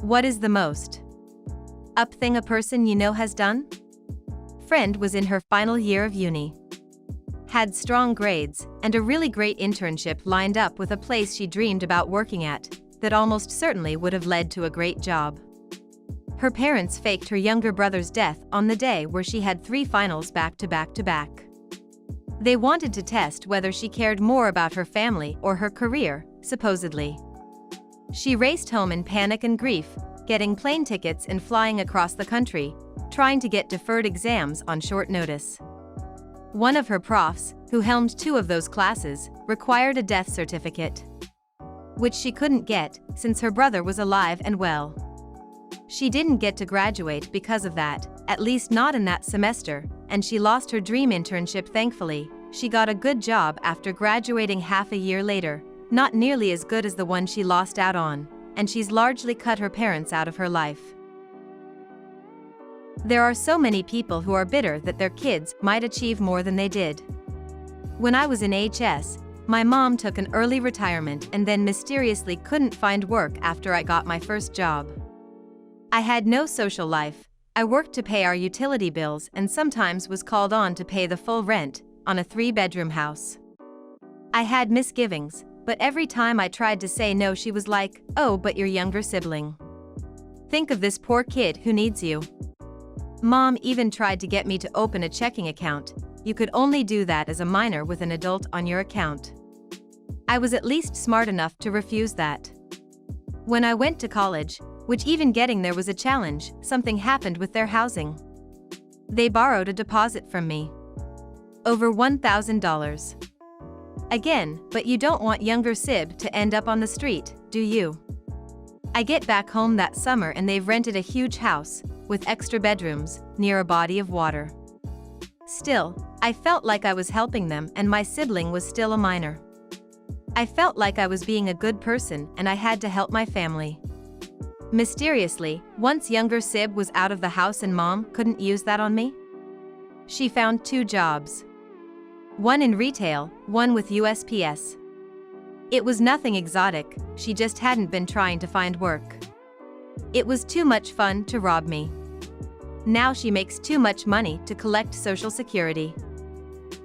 What is the most up thing a person you know has done? Friend was in her final year of uni. Had strong grades, and a really great internship lined up with a place she dreamed about working at, that almost certainly would have led to a great job. Her parents faked her younger brother's death on the day where she had 3 finals back to back to back. They wanted to test whether she cared more about her family or her career, supposedly. She raced home in panic and grief, getting plane tickets and flying across the country, trying to get deferred exams on short notice. One of her profs, who helmed 2 of those classes, required a death certificate, which she couldn't get since her brother was alive and well. She didn't get to graduate because of that, at least not in that semester, and she lost her dream internship. Thankfully, she got a good job after graduating half a year later, not nearly as good as the one she lost out on, and she's largely cut her parents out of her life. There are so many people who are bitter that their kids might achieve more than they did. When I was in HS, my mom took an early retirement and then mysteriously couldn't find work after I got my first job. I had no social life. I worked to pay our utility bills and sometimes was called on to pay the full rent on a 3-bedroom house. I had misgivings, but every time I tried to say no, she was like, "Oh, but your younger sibling. Think of this poor kid who needs you." Mom even tried to get me to open a checking account. You could only do that as a minor with an adult on your account. I was at least smart enough to refuse that. When I went to college, which even getting there was a challenge, something happened with their housing. They borrowed a deposit from me. Over $1,000. Again, but you don't want younger sib to end up on the street, do you? I get back home that summer and they've rented a huge house, with extra bedrooms, near a body of water. Still, I felt like I was helping them and my sibling was still a minor. I felt like I was being a good person and I had to help my family. Mysteriously, once younger sib was out of the house and mom couldn't use that on me. She found 2 jobs. One in retail, one with USPS. It was nothing exotic, she just hadn't been trying to find work. It was too much fun to rob me. Now she makes too much money to collect Social Security.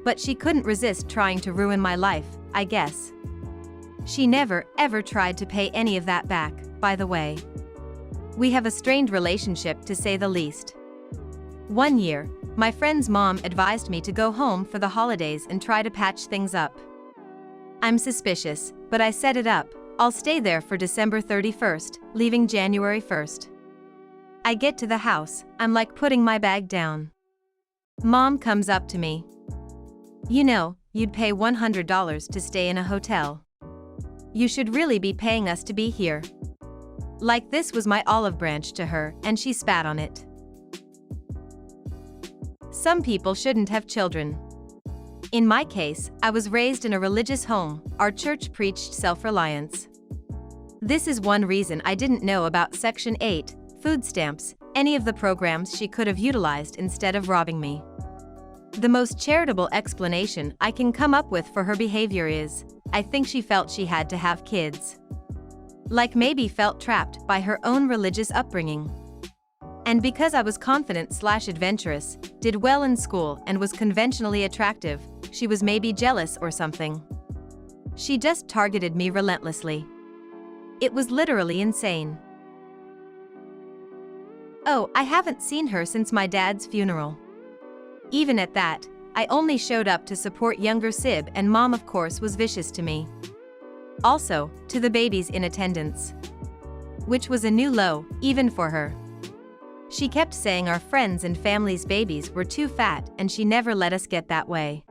But she couldn't resist trying to ruin my life, I guess. She never, ever tried to pay any of that back, by the way. We have a strained relationship, to say the least. One year, my friend's mom advised me to go home for the holidays and try to patch things up. I'm suspicious, but I set it up. I'll stay there for December 31st, leaving January 1st. I get to the house, I'm like putting my bag down. Mom comes up to me. "You know, you'd pay $100 to stay in a hotel. You should really be paying us to be here." Like this was my olive branch to her, and she spat on it. Some people shouldn't have children. In my case, I was raised in a religious home. Our church preached self-reliance. This is one reason I didn't know about Section 8, food stamps, any of the programs she could have utilized instead of robbing me. The most charitable explanation I can come up with for her behavior is, I think she felt she had to have kids. Like maybe felt trapped by her own religious upbringing. And because I was confident/adventurous, did well in school and was conventionally attractive, she was maybe jealous or something. She just targeted me relentlessly. It was literally insane. Oh, I haven't seen her since my dad's funeral. Even at that, I only showed up to support younger sib and mom of course was vicious to me. Also, to the babies in attendance. Which was a new low, even for her. She kept saying our friends' and family's babies were too fat and she never let us get that way.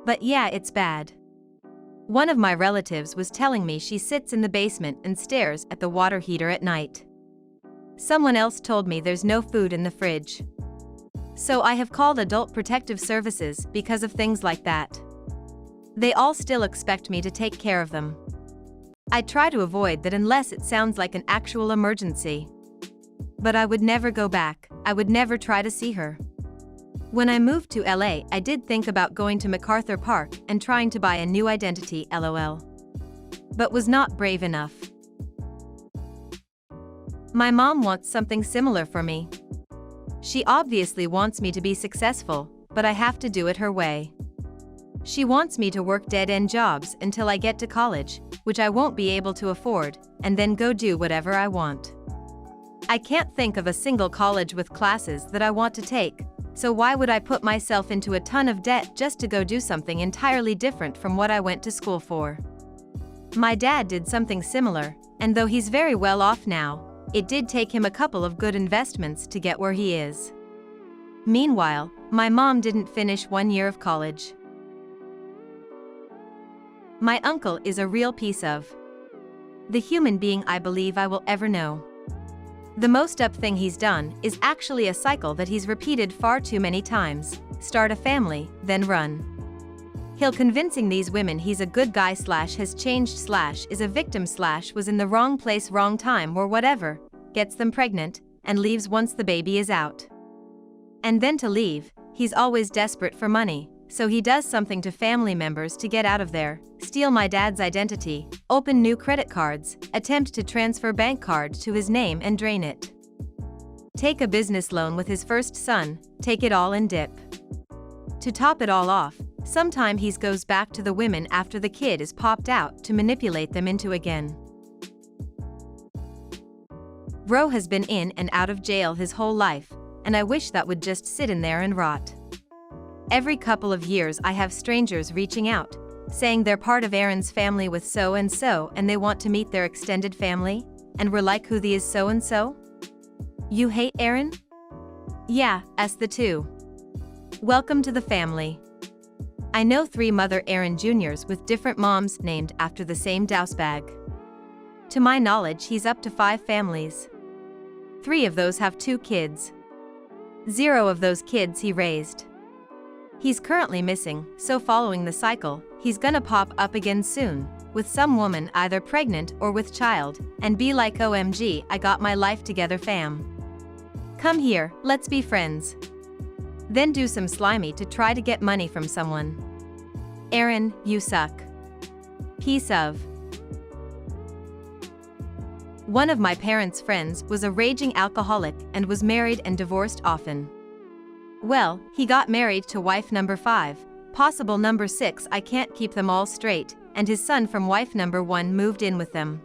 But yeah, it's bad. One of my relatives was telling me she sits in the basement and stares at the water heater at night. Someone else told me there's no food in the fridge. So I have called Adult Protective Services because of things like that. They all still expect me to take care of them. I try to avoid that unless it sounds like an actual emergency. But I would never go back, I would never try to see her. When I moved to LA, I did think about going to MacArthur Park and trying to buy a new identity, LOL. But was not brave enough. My mom wants something similar for me. She obviously wants me to be successful, but I have to do it her way. She wants me to work dead-end jobs until I get to college, which I won't be able to afford, and then go do whatever I want. I can't think of a single college with classes that I want to take, so why would I put myself into a ton of debt just to go do something entirely different from what I went to school for? My dad did something similar, and though he's very well off now, it did take him a couple of good investments to get where he is. Meanwhile, my mom didn't finish 1 year of college. My uncle is a real piece of the human being I believe I will ever know. The most up thing he's done is actually a cycle that he's repeated far too many times: start a family, then run. He'll convincing these women he's a good guy / has changed / is a victim / was in the wrong place wrong time or whatever, gets them pregnant, and leaves once the baby is out. And then to leave, he's always desperate for money, so he does something to family members to get out of there: steal my dad's identity, open new credit cards, attempt to transfer bank card to his name and drain it. Take a business loan with his first son, take it all and dip. To top it all off, sometime he goes back to the women after the kid is popped out to manipulate them into again. Bro has been in and out of jail his whole life, and I wish that would just sit in there and rot. Every couple of years I have strangers reaching out, saying they're part of Aaron's family with so-and-so and they want to meet their extended family, and we're like, who the is so-and-so? You hate Aaron? Yeah, us the two. Welcome to the family. I know 3 Mother Aaron Juniors with different moms named after the same dousebag. To my knowledge he's up to 5 families. 3 of those have 2 kids. 0 of those kids he raised. He's currently missing, so following the cycle, he's gonna pop up again soon, with some woman either pregnant or with child, and be like, OMG, I got my life together fam. Come here, let's be friends. Then do some slimy to try to get money from someone. Aaron, you suck. Piece of. One of my parents' friends was a raging alcoholic and was married and divorced often. Well, he got married to wife number 5, possible number 6, I can't keep them all straight, and his son from wife number 1 moved in with them.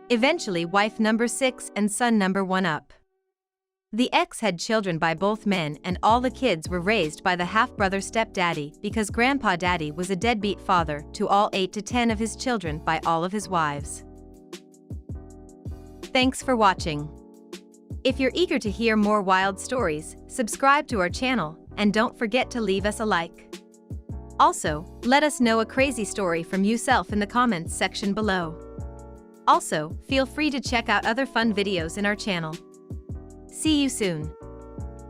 Eventually wife number 6 and son number 1 up. The ex had children by both men and all the kids were raised by the half-brother stepdaddy because grandpa daddy was a deadbeat father to all 8 to 10 of his children by all of his wives. Thanks for watching. If you're eager to hear more wild stories, subscribe to our channel, and don't forget to leave us a like. Also, let us know a crazy story from yourself in the comments section below. Also, feel free to check out other fun videos in our channel. See you soon.